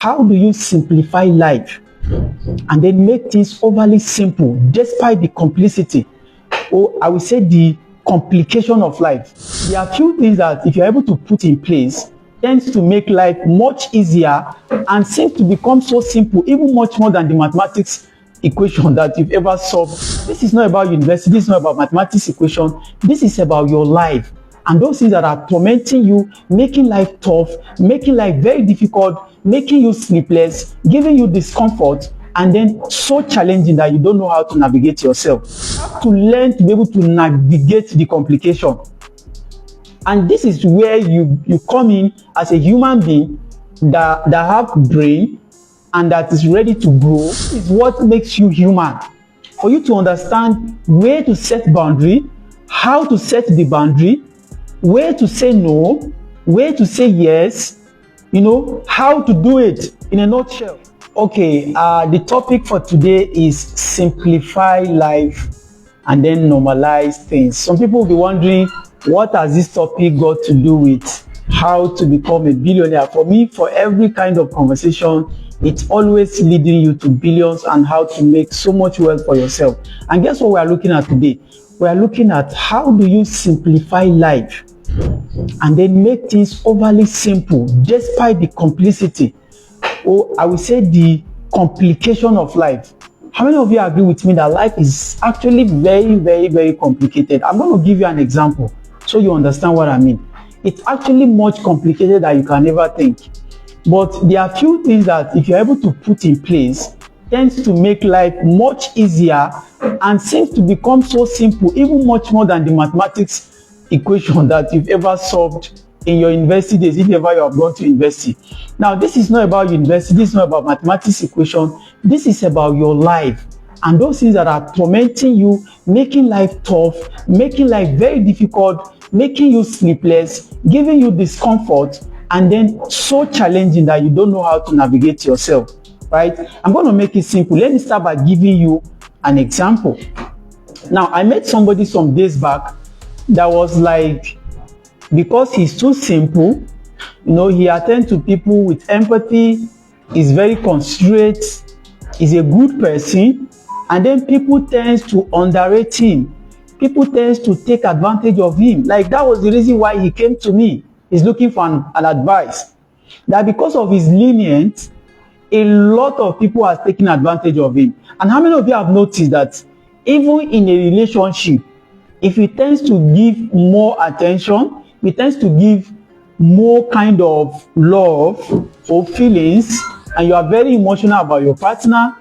How do you simplify life and then make things overly simple despite the complexity, or I will say the complication of life? There are few things that if you're able to put in place tends to make life much easier and seems to become so simple, even much more than the mathematics equation that you've ever solved. This is not about university, this is not about mathematics equation, this is about your life. And those things that are tormenting you, making life tough, making life very difficult, making you sleepless, giving you discomfort, and then so challenging that you don't know how to navigate yourself. You have to learn to be able to navigate the complication. And this is where you come in as a human being that have brain and that is ready to grow. This is what makes you human. For you to understand where to set boundary, how to set the boundary, where to say no, where to say yes, how to do it in a nutshell. Okay, the topic for today is simplify life and then normalize things. Some people will be wondering, what has this topic got to do with how to become a billionaire? For me, for every kind of conversation, it's always leading you to billions and how to make so much wealth for yourself. And guess what we are looking at today? We are looking at how do you simplify life and then make things overly simple despite the complexity, or I will say the complication of life. How many of you agree with me that life is actually very, very, very complicated? I'm going to give you an example so you understand what I mean. It's actually much complicated than you can ever think. But there are few things that if you're able to put in place tends to make life much easier and seems to become so simple, even much more than the mathematics equation that you've ever solved in your university days, if ever you have gone to university. Now, this is not about university, this is not about mathematics equation, this is about your life and those things that are tormenting you, making life tough, making life very difficult, making you sleepless, giving you discomfort, and then so challenging that you don't know how to navigate yourself, right? I'm going to make it simple. Let me start by giving you an example. Now, I met somebody some days back that was like, because he's too simple, he attends to people with empathy, is very considerate, is a good person, and then people tend to underrate him. People tend to take advantage of him. Like, that was the reason why he came to me. He's looking for an advice. That because of his lenience, a lot of people are taking advantage of him. And how many of you have noticed that even in a relationship, if he tends to give more attention, he tends to give more kind of love or feelings, and you are very emotional about your partner,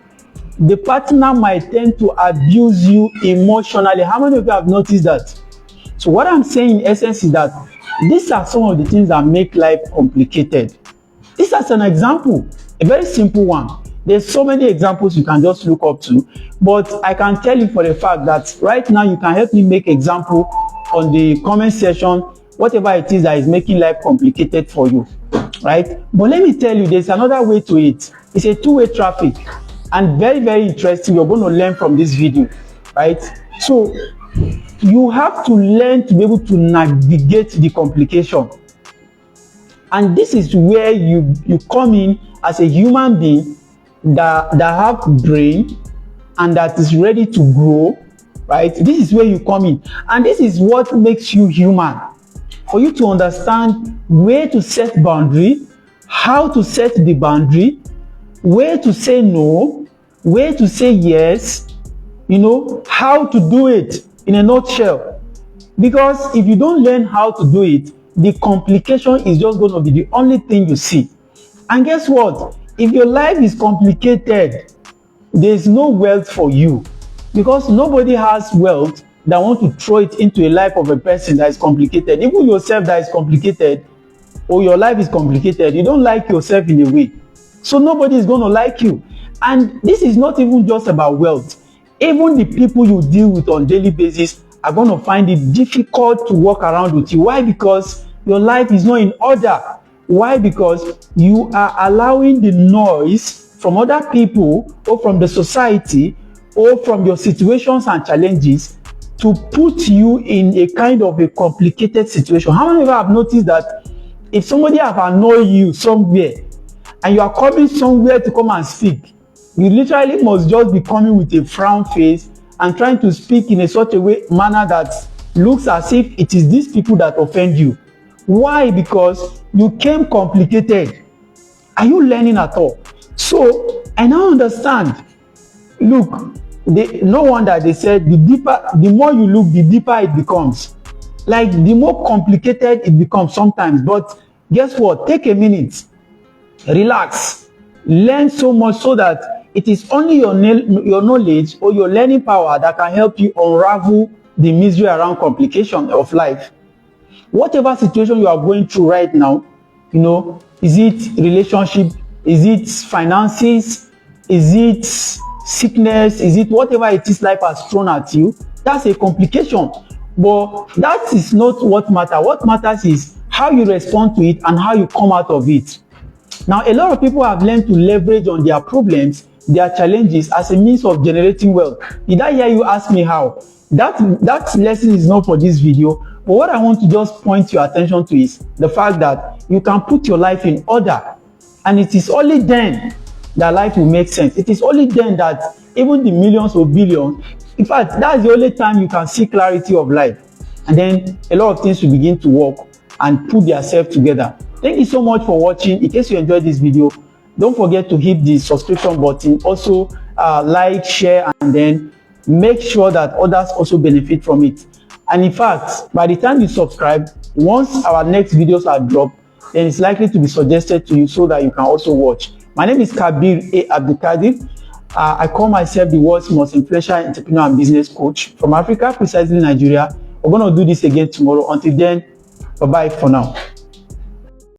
the partner might tend to abuse you emotionally. How many of you have noticed that? So what I'm saying in essence is that these are some of the things that make life complicated. This is an example, a very simple one. There's so many examples you can just look up to, but I can tell you for a fact that right now you can help me make example on the comment section, whatever it is that is making life complicated for you, right? But let me tell you, there's another way to it. It's a two-way traffic and very, very interesting. You're going to learn from this video, right? So you have to learn to be able to navigate the complication. And this is where you come in as a human being that have brain and that is ready to grow, right? This is where you come in. And this is what makes you human. For you to understand where to set boundary, how to set the boundary, where to say no, where to say yes, how to do it in a nutshell. Because if you don't learn how to do it, the complication is just going to be the only thing you see. And guess what? If your life is complicated, there's no wealth for you, because nobody has wealth that want to throw it into a life of a person that is complicated. Even yourself that is complicated, or your life is complicated, you don't like yourself in a way. So nobody is going to like you. And this is not even just about wealth. Even the people you deal with on a daily basis are going to find it difficult to walk around with you. Why? Because your life is not in order. Why? Because you are allowing the noise from other people or from the society or from your situations and challenges to put you in a kind of a complicated situation. How many of you have noticed that if somebody have annoyed you somewhere and you are coming somewhere to come and speak, you literally must just be coming with a frown face and trying to speak in a such a way manner that looks as if it is these people that offend you. Why? Because you came complicated. Are you learning at all? So I now understand. Look, no wonder they said the more you look, the deeper it becomes. Like, the more complicated it becomes sometimes. But guess what? Take a minute, relax, learn so much so that it is only your knowledge or your learning power that can help you unravel the misery around complication of life. Whatever situation you are going through right now, you know, is it relationship, is it finances, is it sickness, is it whatever it is life has thrown at you, that's a complication. But that is not what matters. What matters is how you respond to it and how you come out of it. Now, a lot of people have learned to leverage on their problems, their challenges, as a means of generating wealth. Did I hear you ask me how? That lesson is not for this video. But what I want to just point your attention to is the fact that you can put your life in order. And it is only then that life will make sense. It is only then that even the millions or billions, in fact, that's the only time you can see clarity of life. And then a lot of things will begin to work and put themselves together. Thank you so much for watching. In case you enjoyed this video, don't forget to hit the subscription button. Also, like, share, and then make sure that others also benefit from it. And in fact, by the time you subscribe, once our next videos are dropped, then it's likely to be suggested to you so that you can also watch. My name is Kabir A. Abdulkadir. I call myself the world's most influential entrepreneur and business coach from Africa, precisely Nigeria. We're going to do this again tomorrow. Until then, bye-bye for now.